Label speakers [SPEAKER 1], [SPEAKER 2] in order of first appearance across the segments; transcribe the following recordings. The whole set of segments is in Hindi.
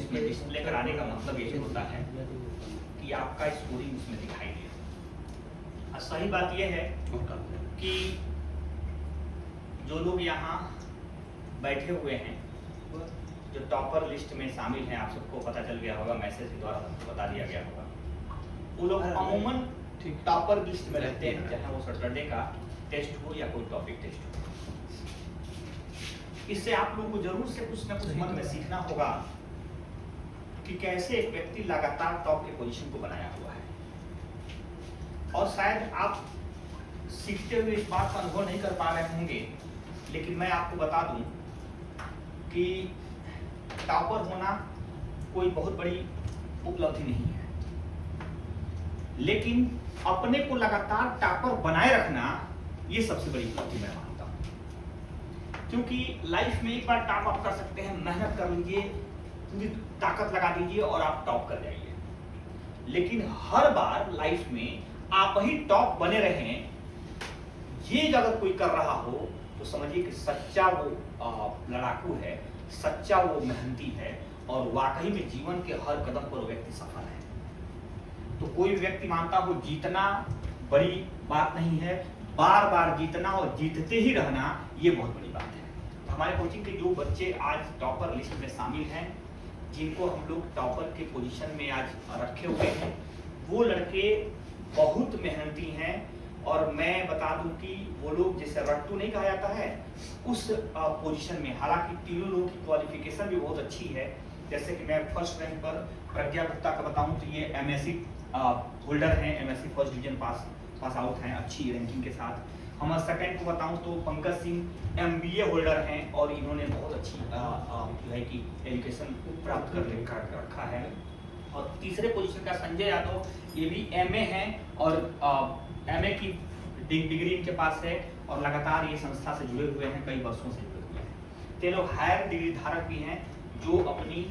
[SPEAKER 1] उसमें डिस्प्ले कराने का मतलब यही होता है कि आपका स्कोरिंग उसमें दिखाई दे। सही बात यह है कि जो लोग यहाँ बैठे हुए हैं, जो टॉपर लिस्ट में शामिल हैं, आप सबको पता चल गया होगा, मैसेज के द्वारा सबको बता दिया गया होगा, वो लोग अमूमन टॉपर लिस्ट में रहते हैं, चाहे वो सैटरडे का टेस्ट हो या कोई टॉपिक टेस्ट हो। इससे आप लोगों को जरूर से कुछ ना कुछ मन में सीखना होगा कि कैसे एक व्यक्ति लगातार टॉप के पोजीशन को बनाया हुआ है। और शायद आप सीखते हुए इस बात का अनुभव नहीं कर पा रहे होंगे, लेकिन मैं आपको बता दूं कि टॉपर होना कोई बहुत बड़ी उपलब्धि नहीं है, लेकिन अपने को लगातार टॉपर बनाए रखना ये सबसे बड़ी उपलब्धि मैं मानता हूं। क्योंकि लाइफ में एक बार टॉप आप कर सकते हैं, मेहनत कर लीजिए, पूरी ताकत लगा दीजिए और आप टॉप कर जाइए। लेकिन हर बार लाइफ में आप ही टॉप बने रहें, ये अगर कोई कर रहा हो तो समझिए कि सच्चा वो लड़ाकू है, सच्चा वो मेहनती है और वाकई में जीवन के हर कदम पर वो व्यक्ति सफल है। तो कोई व्यक्ति मानता हो जीतना बड़ी बात नहीं है, बार बार जीतना और जीतते ही रहना ये बहुत बड़ी बात है। हमारे कोचिंग के जो बच्चे आज टॉपर लिस्ट में शामिल हैं, जिनको हम लोग टॉपर के पोजीशन में आज रखे हुए हैं, वो लड़के बहुत मेहनती हैं। और मैं बता दूं कि वो लोग जैसे रट्टू नहीं कहा जाता है, उस पोजीशन में, हालांकि तीनों लोगों की क्वालिफिकेशन भी बहुत अच्छी है। जैसे कि मैं फर्स्ट रैंक पर प्रज्ञा गुप्ता का बताऊं तो ये एमएससी होल्डर हैं, MSc first division pass out हैं अच्छी रैंकिंग के साथ। हम सेकंड को बताऊं तो पंकज सिंह एमबीए होल्डर हैं और इन्होंने बहुत अच्छी जो है कि एजुकेशन प्राप्त कर रखा है। और तीसरे पोजीशन का संजय यादव, ये भी एमए हैं और एमए की डिग्री इनके पास है और लगातार ये संस्था से जुड़े हुए हैं, कई वर्षों से जुड़े हुए हैं। ते लोग हायर डिग्री धारक भी हैं जो अपनी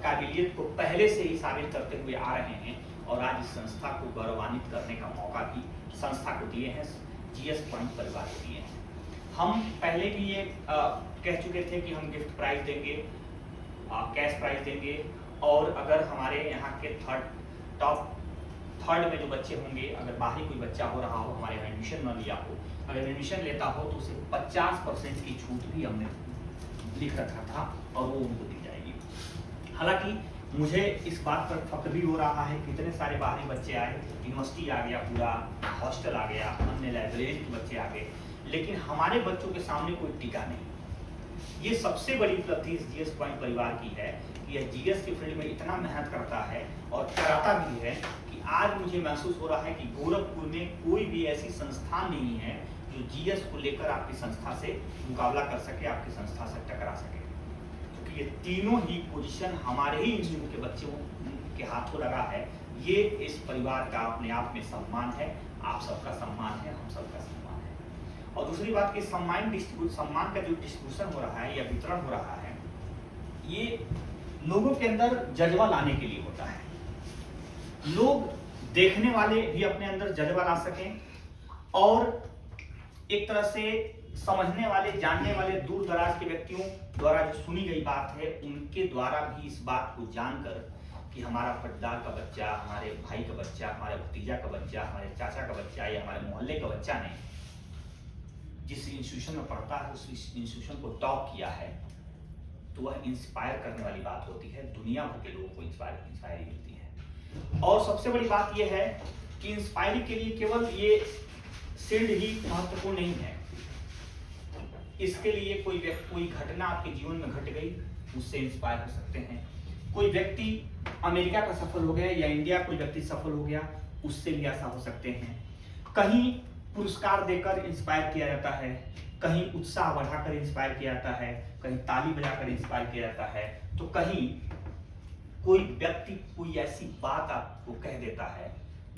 [SPEAKER 1] काबिलियत को पहले से ही साबित करते हुए आ रहे हैं और आज इस संस्था को गौरवान्वित करने का मौका भी संस्था को दिए हैं, जीएस पॉइंट परिवार को दिए हैं। हम पहले भी ये कह चुके थे कि हम गिफ्ट प्राइज देंगे, कैश प्राइज देंगे, और अगर हमारे यहाँ के थर्ड में जो बच्चे होंगे, अगर बाहरी कोई बच्चा हो रहा हो, हमारे यहाँ एडमिशन न लिया हो, अगर एडमिशन लेता हो तो उसे 50% की छूट भी हमने लिख रखा था और वो उनको दी जाएगी। हालांकि मुझे इस बात पर फख्र भी हो रहा है कि इतने सारे बाहरी बच्चे आए, यूनिवर्सिटी आ गया, पूरा हॉस्टल आ गया, अन्य लाइब्रेरी के बच्चे आ गए, लेकिन हमारे बच्चों के सामने कोई टीका नहीं। ये सबसे बड़ी उपलब्धि इस जीएस पॉइंट परिवार की है कि यह जीएस के फील्ड में इतना मेहनत करता है और कराता भी है कि आज मुझे महसूस हो रहा है कि गोरखपुर में कोई भी ऐसी संस्थान नहीं है जो जीएस को लेकर आपकी संस्था से मुकाबला कर सके, आपकी संस्था से टकरा सके। क्योंकि ये तीनों ही पोजीशन हमारे ही इंस्टीट्यूट के बच्चों के हाथों लगा है। ये इस परिवार का अपने आप में सम्मान है, आप सबका सम्मान है, हम सबका सम्मान है। और दूसरी बात कि सम्मान का जो डिस्ट्रीब्यूशन हो रहा है या वितरण हो रहा है, ये लोगों के अंदर जज्बा लाने के लिए होता है। लोग देखने वाले भी अपने अंदर जज्बा ला सकें और एक तरह से समझने वाले, जानने वाले, दूर दराज के व्यक्तियों द्वारा जो सुनी गई बात है, उनके द्वारा भी इस बात को जानकर कि हमारा पट्टादार का बच्चा, हमारे भाई का बच्चा, हमारे भतीजा का बच्चा, हमारे चाचा का बच्चा या हमारे मोहल्ले का बच्चा ने जिस इंस्टीट्यूशन में पढ़ता है उस इंस्टीट्यूशन को टॉप किया है, तो वह इंस्पायर करने वाली बात होती है। दुनिया भर के लोगों को इंस्पायरी मिलती है। और सबसे बड़ी बात यह है कि इंस्पायरी के लिए केवल ये शील्ड ही महत्वपूर्ण नहीं है। इसके लिए कोई घटना आपके जीवन में घट गई, उससे इंस्पायर हो सकते हैं। कोई व्यक्ति अमेरिका का सफल हो गया या इंडिया कोई व्यक्ति सफल हो गया, उससे भी ऐसा हो सकते हैं। कहीं पुरस्कार देकर इंस्पायर किया जाता है, कहीं उत्साह बढ़ाकर इंस्पायर किया जाता है, कहीं ताली बजाकर इंस्पायर किया जाता है, तो कहीं कोई व्यक्ति कोई ऐसी बात आपको कह देता है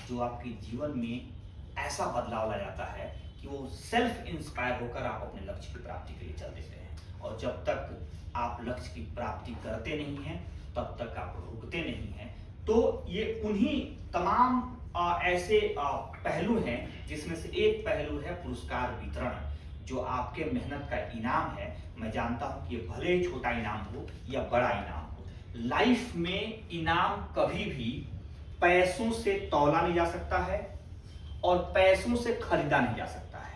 [SPEAKER 1] जो आपके जीवन में ऐसा बदलाव ला जाता है कि वो सेल्फ इंस्पायर होकर आप अपने लक्ष्य की प्राप्ति के लिए चल देते हैं। और जब तक आप लक्ष्य की प्राप्ति करते नहीं हैं, तब तक आप रुकते नहीं हैं। तो ये उन्हीं तमाम ऐसे पहलू हैं जिसमें से एक पहलू है पुरस्कार वितरण, जो आपके मेहनत का इनाम है। मैं जानता हूं कि ये भले ही छोटा इनाम हो या बड़ा इनाम हो, लाइफ में इनाम कभी भी पैसों से तौला नहीं जा सकता है और पैसों से खरीदा नहीं जा सकता है।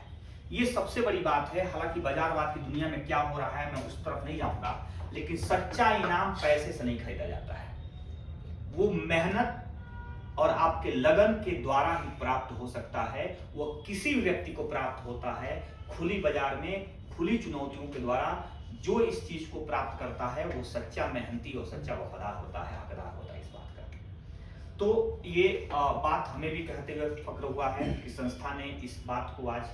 [SPEAKER 1] ये सबसे बड़ी बात है। हालांकि बाजारवाद की दुनिया में क्या हो रहा है मैं उस तरफ नहीं जाऊंगा, लेकिन सच्चा इनाम पैसे से नहीं खरीदा जाता है। वो मेहनत और आपके लगन के द्वारा ही प्राप्त हो सकता है। वो किसी भी व्यक्ति को प्राप्त होता है खुली बाजार में, खुली चुनौतियों के द्वारा। जो इस चीज को प्राप्त करता है वो सच्चा मेहनती और सच्चा वफादार होता है, हकदार होता है इस बात का। तो ये बात हमें भी कहते हुए फक्र हुआ है कि संस्था ने इस बात को आज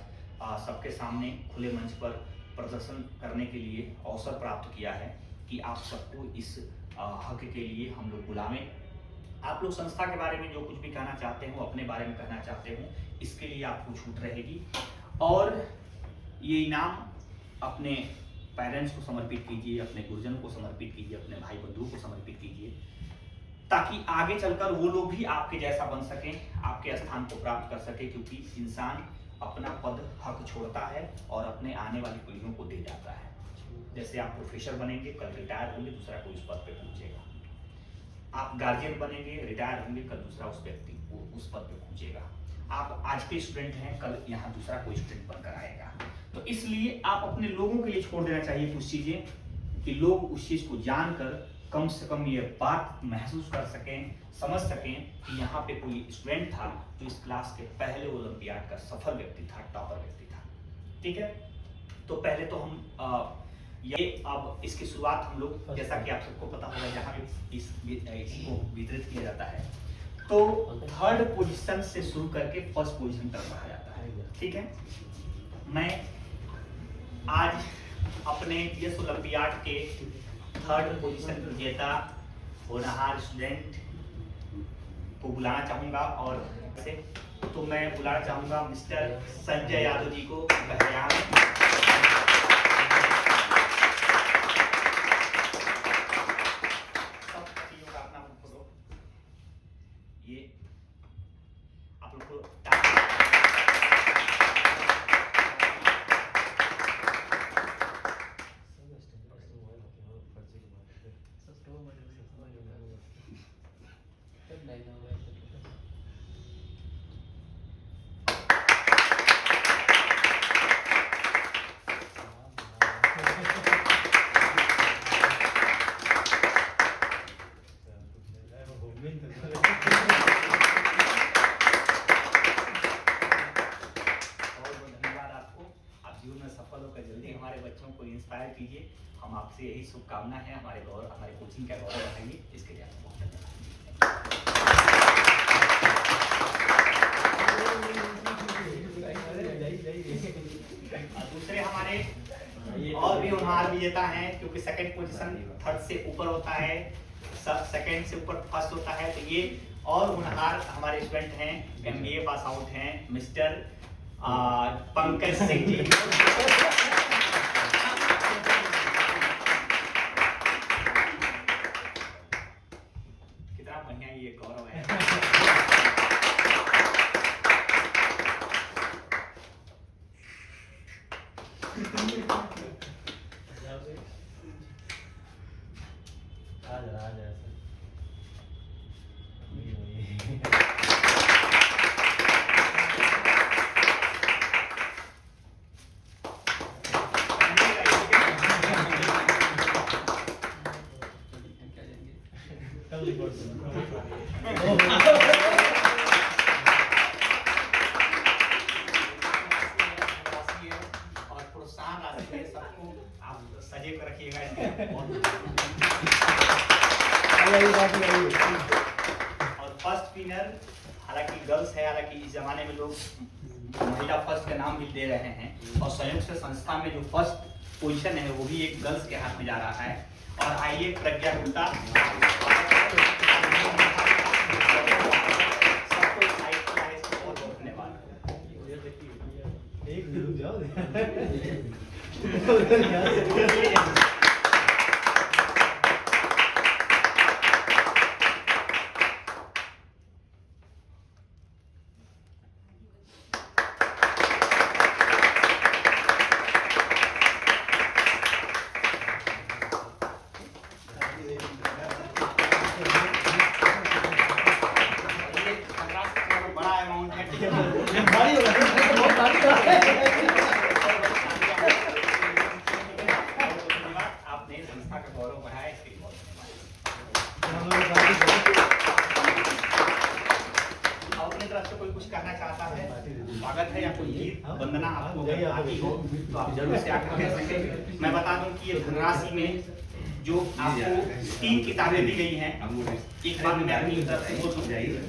[SPEAKER 1] सबके सामने खुले मंच पर प्रदर्शन करने के लिए अवसर प्राप्त किया है कि आप सबको इस हक के लिए हम लोग बुलावें। आप लोग संस्था के बारे में जो कुछ भी कहना चाहते हो, अपने बारे में कहना चाहते हो, इसके लिए आपको छूट रहेगी। और ये इनाम अपने पेरेंट्स को समर्पित कीजिए, अपने गुरुजनों को समर्पित कीजिए, अपने भाई बंधुओं को समर्पित कीजिए, ताकि आगे चलकर वो लोग भी आपके जैसा बन सकें, आपके स्थान को प्राप्त कर सके। क्योंकि इंसान अपना पद हक छोड़ता है और अपने आने वाली पीढ़ियों को दे जाता है। जैसे आप प्रोफेसर बनेंगे, कल रिटायर होंगे, दूसरा कोई उस पद पे पहुंचेगा। आप गार्जियन बनेंगे, रिटायर होंगे, कल दूसरा उस व्यक्ति उस पद पे पहुंचेगा। आप आज के स्टूडेंट हैं, कल यहाँ दूसरा कोई स्टूडेंट बनकर आएगा। तो इसलिए आप अपने लोगों के लिए छोड़ देना चाहिए कुछ चीजें, कि लोग उस चीज को जानकर कम से कम ये बात महसूस कर सकें, समझ सकें कि यहाँ पे कोई स्टूडेंट था जो इस क्लास के पहले ओलंपियाड का सफल व्यक्ति था, टॉपर व्यक्ति था। ठीक है, तो पहले तो हम ये अब इसकी शुरुआत हम लोग, जैसा कि आप सबको पता होगा, जहाँ भी इसको वितरित किया जाता है तो थर्ड पोजीशन से शुरू करके फर्स्ट पोजीशन तक बढ़ा जाता है। ठीक है, मैं आज अपने यस ओलंपियाड के थर्ड पोजीशन विजेता होनहार स्टूडेंट को बुलाना चाहूंगा। और तो मैं बुलाना चाहूंगा मिस्टर संजय यादव जी को। ये आप लोग को इंस्पायर कीजिए। हम आपसे यही शुभकामना है, हमारे कोचिंग का गौरव बढ़ाइए। इसके लिए आपको बहुत धन्यवाद। दूसरे हमारे और भी होनहार विजेता हैं, क्योंकि सेकंड पोजीशन थर्ड से ऊपर होता है, सेकंड से ऊपर फर्स्ट होता है। तो ये और होनहार हमारे स्टूडेंट हैं, MBA पास आउट हैं, मिस्टर पंकज सिंह जी। ये गौरव है। और प्रोत्साहन राशि सबको आप सजग रखिएगा। और फर्स्ट विनर हालांकि गर्ल्स है, हालांकि इस जमाने में लोग महिला फर्स्ट का नाम भी दे रहे हैं। और संयुक्त से संस्था में जो फर्स्ट पोजीशन है वो भी एक गर्ल्स के हाथ में जा रहा है। और आइए प्रज्ञा गुप्ता सबको साइड किया है, बहुत बहुत धन्यवाद। कोई गीत वंदना आपको अगर आती हो तो आप जरूर से आकर कह सकते हैं। मैं बता दूं कि ये धनराशि में जो आपको 3 किताबें दी गई हैं, एक बार मैं अपनी तरफ से बोल दूं,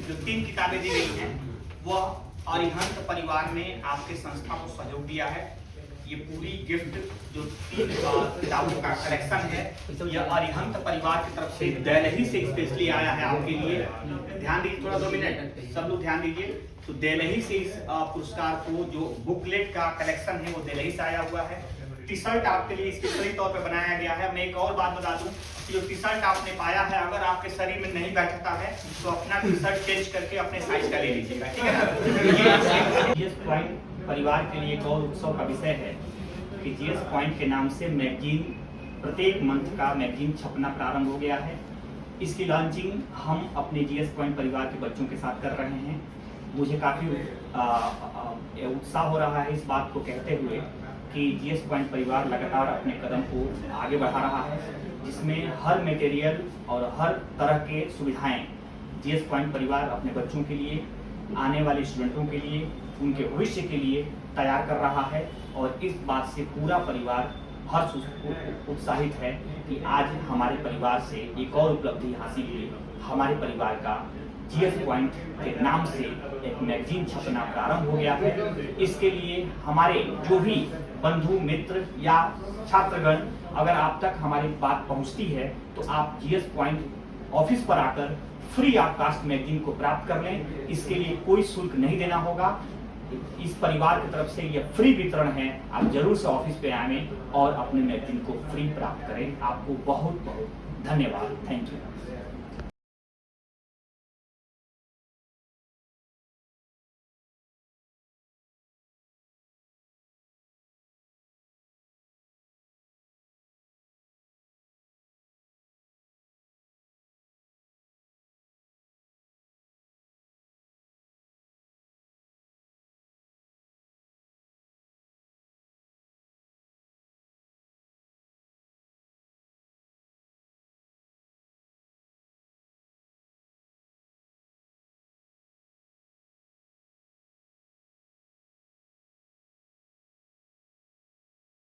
[SPEAKER 1] जो 3 किताबें दी गई हैं वह अरिहंत परिवार ने आपके संस्था को सहयोग दिया है। ये पूरी गिफ्ट जो 3 किताबों का कलेक्शन है यह अरिहंत परिवार की तरफ से दिल्ली से स्पेशली आया है आपके लिए। ध्यान दीजिए, थोड़ा 2 मिनट सब लोग ध्यान दीजिए। तो दिल्ली से इस पुरस्कार को जो बुकलेट का कलेक्शन है वो दिल्ली से आया हुआ है। टी शर्ट आपके लिए स्पेशली तौर पे बनाया गया है। मैं एक और बात बता दूं कि जो टी शर्ट आपने पाया है अगर आपके शरीर में नहीं बैठता है तो अपना टी शर्ट चेंज करके अपने साइज का ले लीजिएगा, ठीक है ना। जीएस पॉइंट परिवार के लिए एक और उत्सव का विषय है कि जीएस पॉइंट के नाम से मैगजीन, प्रत्येक मंथ का मैगजीन छपना प्रारंभ हो गया है। इसकी लॉन्चिंग हम अपने जीएस पॉइंट परिवार के बच्चों के साथ कर रहे हैं। मुझे काफ़ी उत्साह हो रहा है इस बात को कहते हुए कि जीएस पॉइंट परिवार लगातार अपने कदम को आगे बढ़ा रहा है, जिसमें हर मटेरियल और हर तरह के सुविधाएं जीएस पॉइंट परिवार अपने बच्चों के लिए, आने वाले स्टूडेंटों के लिए, उनके भविष्य के लिए तैयार कर रहा है। और इस बात से पूरा परिवार हर्ष उत्साहित है कि आज हमारे परिवार से एक और उपलब्धि हासिल हुई। हमारे परिवार का जीएस पॉइंट के नाम से एक मैगजीन छपना प्रारंभ हो गया है। इसके लिए हमारे जो भी बंधु मित्र या छात्रगण, अगर आप तक हमारी बात पहुंचती है तो आप जीएस पॉइंट ऑफिस पर आकर फ्री ऑफ कास्ट मैगजीन को प्राप्त कर लें। इसके लिए कोई शुल्क नहीं देना होगा। इस परिवार की तरफ से यह फ्री वितरण है। आप जरूर से ऑफिस पे आएं और अपने मैगजीन को फ्री प्राप्त करें। आपको बहुत बहुत धन्यवाद। Thank you.